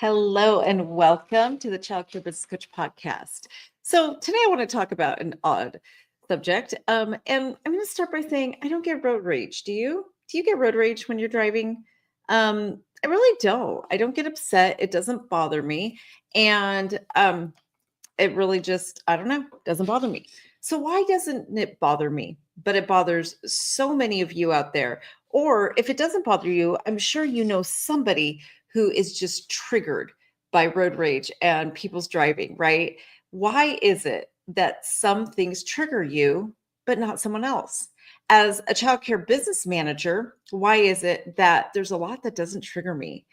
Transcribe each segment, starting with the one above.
Hello and welcome to the Child Care Business Coach podcast. So today I want to talk about an odd subject. And I'm going to start by saying I don't get road rage. Do you? Do you get road rage when you're driving? I really don't. I don't get upset. It doesn't bother me. And it really just, I don't know, doesn't bother me. So why doesn't it bother me? But it bothers so many of you out there. Or if it doesn't bother you, I'm sure you know somebody who is just triggered by road rage and people's driving, right? Why is it that some things trigger you, but not someone else? As a childcare business manager, why is it that there's a lot that doesn't trigger me?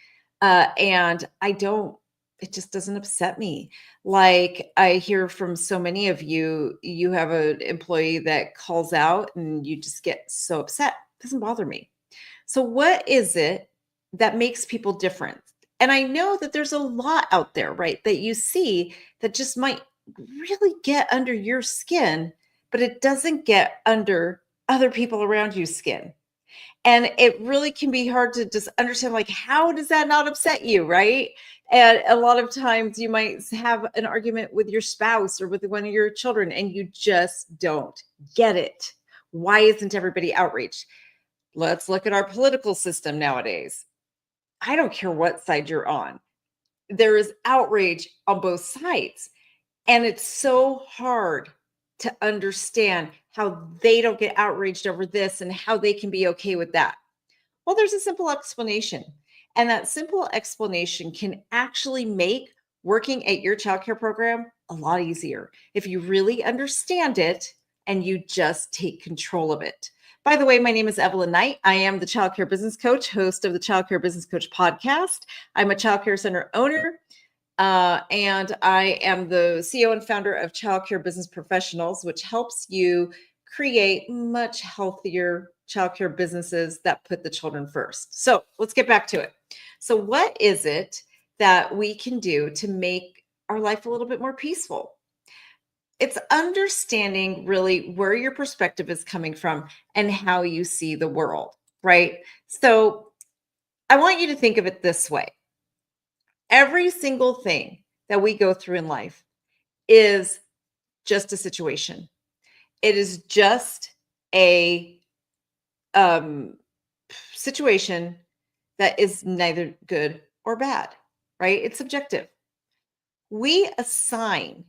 And I don't, it just doesn't upset me. Like I hear from so many of you, you have an employee that calls out and you just get so upset. It doesn't bother me. So, what is it that makes people different? And I know that there's a lot out there, right, that you see that just might really get under your skin, but it doesn't get under other people around you's skin. And it really can be hard to just understand, like, how does that not upset you, right? And a lot of times you might have an argument with your spouse or with one of your children, and you just don't get it. Why isn't everybody outraged? Let's look at our political system nowadays. I don't care what side you're on. There is outrage on both sides. And it's so hard to understand how they don't get outraged over this and how they can be okay with that. Well, there's a simple explanation. And that simple explanation can actually make working at your childcare program a lot easier if you really understand it and you just take control of it. By the way, my name is Evelyn Knight. I am the Childcare Business Coach, host of the Childcare Business Coach podcast. I'm a childcare center owner, and I am the CEO and founder of Childcare Business Professionals, which helps you create much healthier childcare businesses that put the children first. So let's get back to it. So, what is it that we can do to make our life a little bit more peaceful? It's understanding really where your perspective is coming from and how you see the world, right? So, I want you to think of it this way. Every single thing that we go through in life is just a situation. It is just a um, situation that is neither good or bad, right? It's subjective. We assign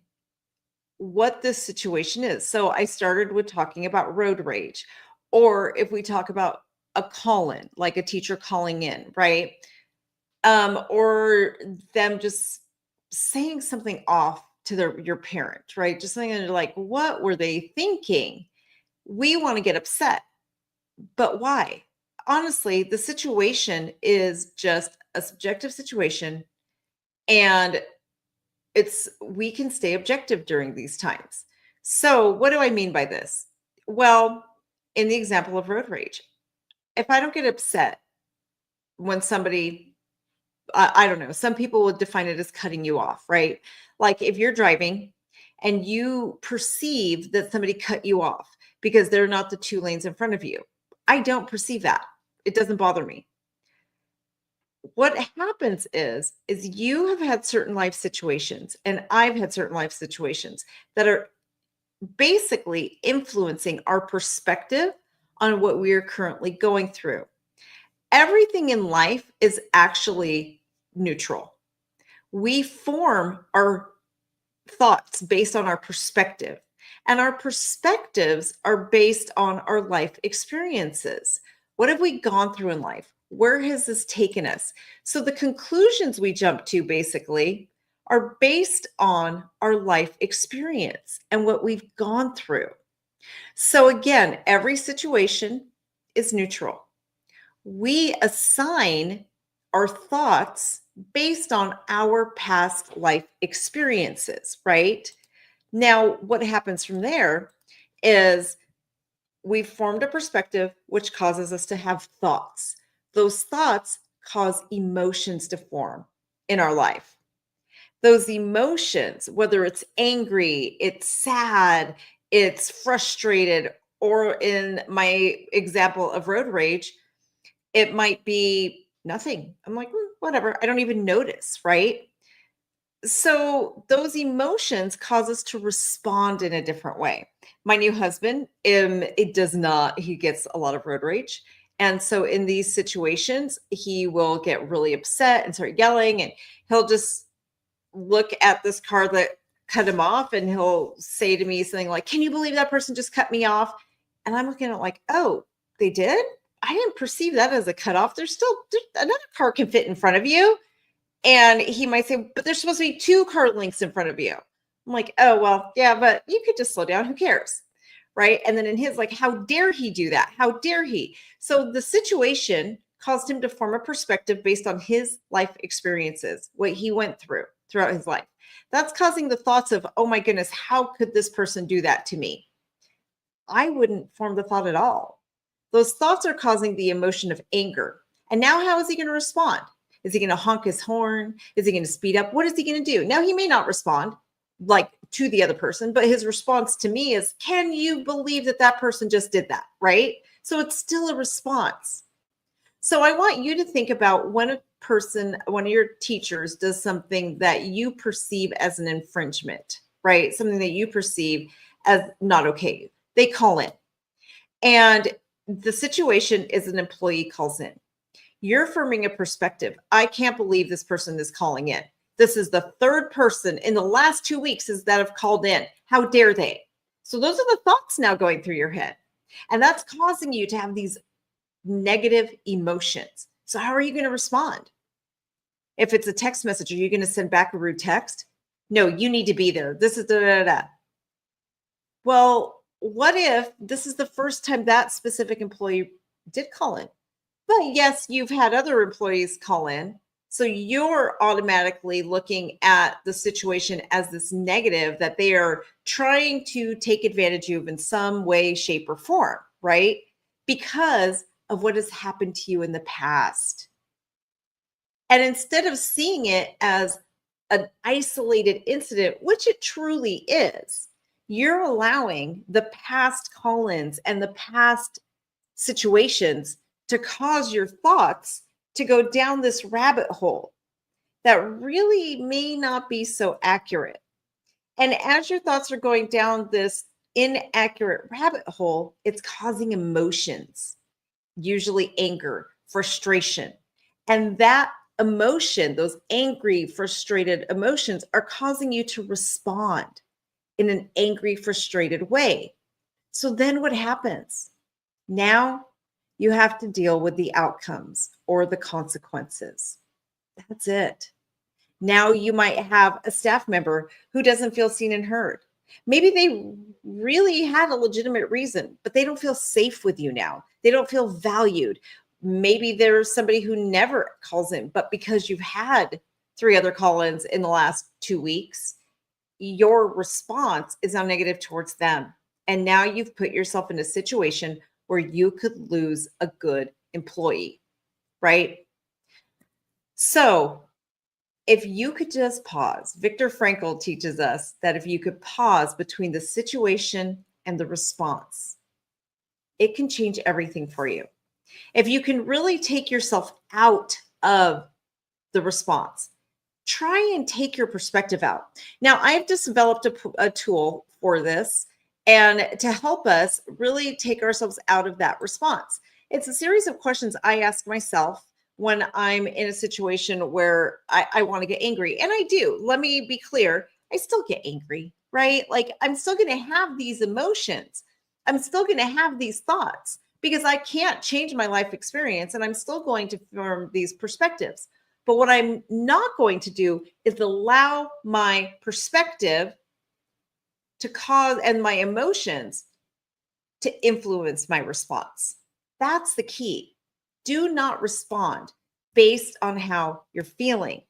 what this situation is. So I started with talking about road rage, or if we talk about a call in, like a teacher calling in, right? Or them just saying something off to your parent, right? Just something that they're like, what were they thinking? We want to get upset. But why? Honestly, the situation is just a subjective situation, and it's we can stay objective during these times. So, what do I mean by this? Well, in the example of road rage, if I don't get upset when somebody, I don't know, some people would define it as cutting you off, right? Like if you're driving and you perceive that somebody cut you off because they're not the two lanes in front of you. I don't perceive that. It doesn't bother me. What happens is you have had certain life situations and I've had certain life situations that are basically influencing our perspective on what we are currently going through. Everything in life is actually neutral. We form our thoughts based on our perspective, and our perspectives are based on our life experiences. What have we gone through in life? Where has this taken us? So the conclusions we jump to basically are based on our life experience and what we've gone through. So again, every situation is neutral. We assign our thoughts based on our past life experiences, right? Now, what happens from there is we've formed a perspective which causes us to have thoughts. Those thoughts cause emotions to form in our life. Those emotions, whether it's angry, it's sad, it's frustrated, or in my example of road rage, it might be nothing. I'm like, whatever. I don't even notice, right? So those emotions cause us to respond in a different way. My new husband, it does not, he gets a lot of road rage. And so in these situations, he will get really upset and start yelling, and he'll just look at this car that cut him off, and he'll say to me something like, "Can you believe that person just cut me off?" And I'm looking at it like, "Oh, they did? I didn't perceive that as a cutoff. Another car can fit in front of you." And he might say, "But there's supposed to be 2 car lengths in front of you." I'm like, "Oh, well, yeah, but you could just slow down. Who cares?" Right? And then in his, like, how dare he do that? How dare he? So the situation caused him to form a perspective based on his life experiences, what he went through throughout his life. That's causing the thoughts of, "Oh my goodness, how could this person do that to me?" I wouldn't form the thought at all. Those thoughts are causing the emotion of anger. And now, how is he going to respond? Is he going to honk his horn? Is he going to speed up? What is he going to do? Now, he may not respond like to the other person, but his response to me is, "Can you believe that that person just did that?" Right? So it's still a response. So I want you to think about when a person, one of your teachers, does something that you perceive as an infringement, right? Something that you perceive as not okay. They call in. And the situation is an employee calls in. You're forming a perspective. I can't believe this person is calling in. This is the third person in the last 2 weeks that have called in. How dare they? So those are the thoughts now going through your head. And that's causing you to have these negative emotions. So how are you going to respond? If it's a text message, are you going to send back a rude text? "No, you need to be there. This is da da da." Well, what if this is the first time that specific employee did call in? But yes, you've had other employees call in. So you're automatically looking at the situation as this negative that they are trying to take advantage of in some way, shape, or form, right? Because of what has happened to you in the past. And instead of seeing it as an isolated incident, which it truly is, you're allowing the past call ins and the past situations to cause your thoughts to go down this rabbit hole that really may not be so accurate. And as your thoughts are going down this inaccurate rabbit hole, it's causing emotions, usually anger, frustration. And that emotion, those angry, frustrated emotions, are causing you to respond in an angry, frustrated way. So then what happens? Now you have to deal with the outcomes or the consequences. That's it. Now you might have a staff member who doesn't feel seen and heard. Maybe they really had a legitimate reason, but they don't feel safe with you now. They don't feel valued. Maybe there's somebody who never calls in, but because you've had 3 other call ins in the last 2 weeks, your response is now negative towards them. And now you've put yourself in a situation where you could lose a good employee, right? So, if you could just pause, Viktor Frankl teaches us that if you could pause between the situation and the response, it can change everything for you. If you can really take yourself out of the response, try and take your perspective out. Now, I've just developed a tool for this and to help us really take ourselves out of that response. It's a series of questions I ask myself when I'm in a situation where I want to get angry. And I do. Let me be clear. I still get angry, right? Like I'm still going to have these emotions. I'm still going to have these thoughts because I can't change my life experience and I'm still going to form these perspectives. But what I'm not going to do is allow my perspective to cause and my emotions to influence my response. That's the key. Do not respond based on how you're feeling.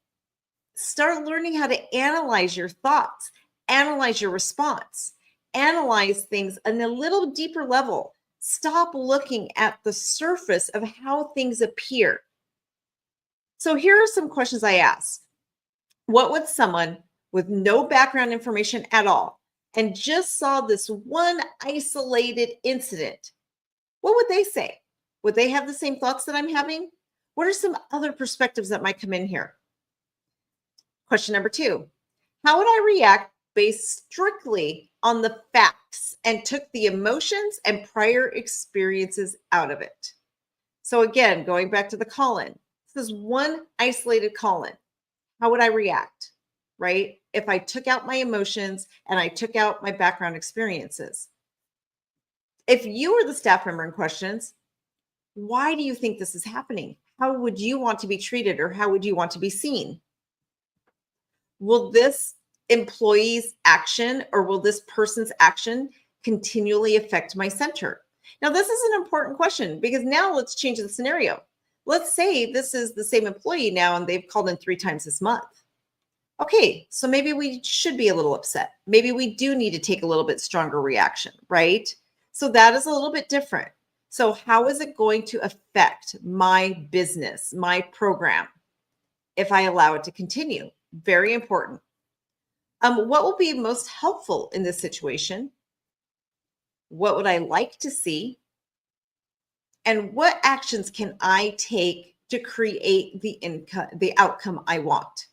Start learning how to analyze your thoughts, analyze your response, analyze things on a little deeper level. Stop looking at the surface of how things appear. So here are some questions I ask. What would someone with no background information at all and just saw this one isolated incident, what would they say? Would they have the same thoughts that I'm having? What are some other perspectives that might come in here? Question number 2, how would I react based strictly on the facts and took the emotions and prior experiences out of it? So again, going back to the call-in, this is one isolated call-in. How would I react, right? If I took out my emotions and I took out my background experiences. If you were the staff member in questions, why do you think this is happening? How would you want to be treated or how would you want to be seen? Will this employee's action or will this person's action continually affect my center? Now, this is an important question because now let's change the scenario. Let's say this is the same employee now and they've called in 3 times this month. Okay, so maybe we should be a little upset. Maybe we do need to take a little bit stronger reaction, right? So that is a little bit different. So how is it going to affect my business, my program, if I allow it to continue? Very important. What will be most helpful in this situation? What would I like to see? And what actions can I take to create the outcome I want?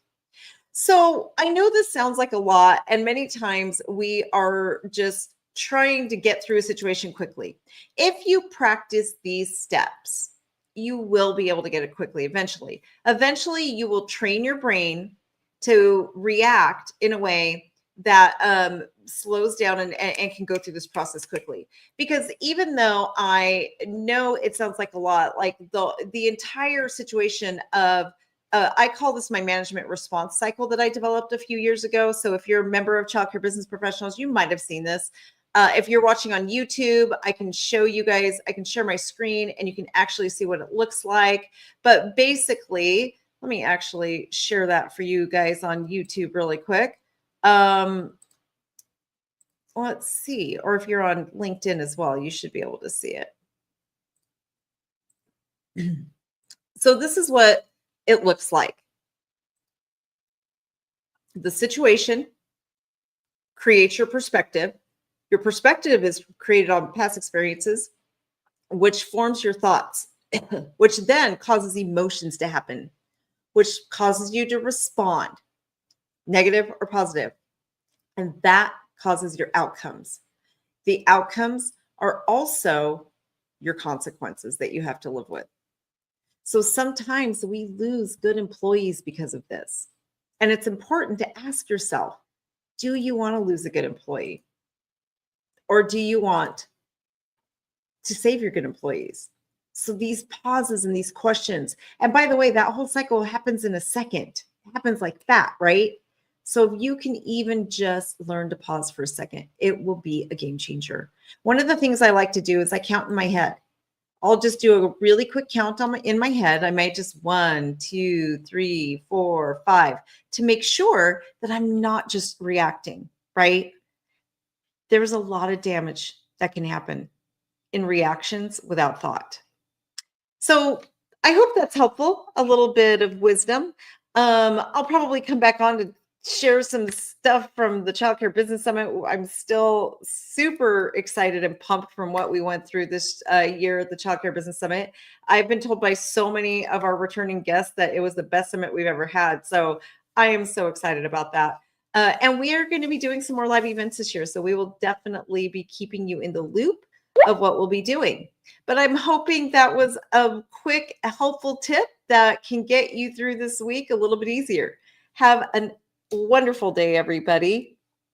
So I know this sounds like a lot, and many times we are just trying to get through a situation quickly. If you practice these steps, you will be able to get it quickly eventually. Eventually, you will train your brain to react in a way that slows down and can go through this process quickly. Because even though I know it sounds like a lot, like the entire situation of I call this my management response cycle that I developed a few years ago. So if you're a member of Child Care Business Professionals, you might have seen this. If you're watching on YouTube, I can show you guys, I can share my screen and you can actually see what it looks like. But basically, let me actually share that for you guys on YouTube really quick. Let's see, or if you're on LinkedIn as well, you should be able to see it. So this is what it looks like. The situation creates your perspective. Your perspective is created on past experiences, which forms your thoughts, which then causes emotions to happen, which causes you to respond, negative or positive. And that causes your outcomes. The outcomes are also your consequences that you have to live with. So sometimes we lose good employees because of this. And it's important to ask yourself, do you want to lose a good employee? Or do you want to save your good employees? So these pauses and these questions, and by the way, that whole cycle happens in a second. It happens like that, right? So if you can even just learn to pause for a second, it will be a game changer. One of the things I like to do is I count in my head. I'll just do a really quick count in my head. I might just 1, 2, 3, 4, 5 to make sure that I'm not just reacting, right? There's a lot of damage that can happen in reactions without thought. So I hope that's helpful, a little bit of wisdom. I'll probably come back on to share some stuff from the Child Care Business Summit. I'm still super excited and pumped from what we went through this year at the Child Care Business Summit. I've been told by so many of our returning guests that it was the best summit we've ever had. So I am so excited about that. And we are going to be doing some more live events this year. So we will definitely be keeping you in the loop of what we'll be doing. But I'm hoping that was a quick, helpful tip that can get you through this week a little bit easier. Have a wonderful day, everybody.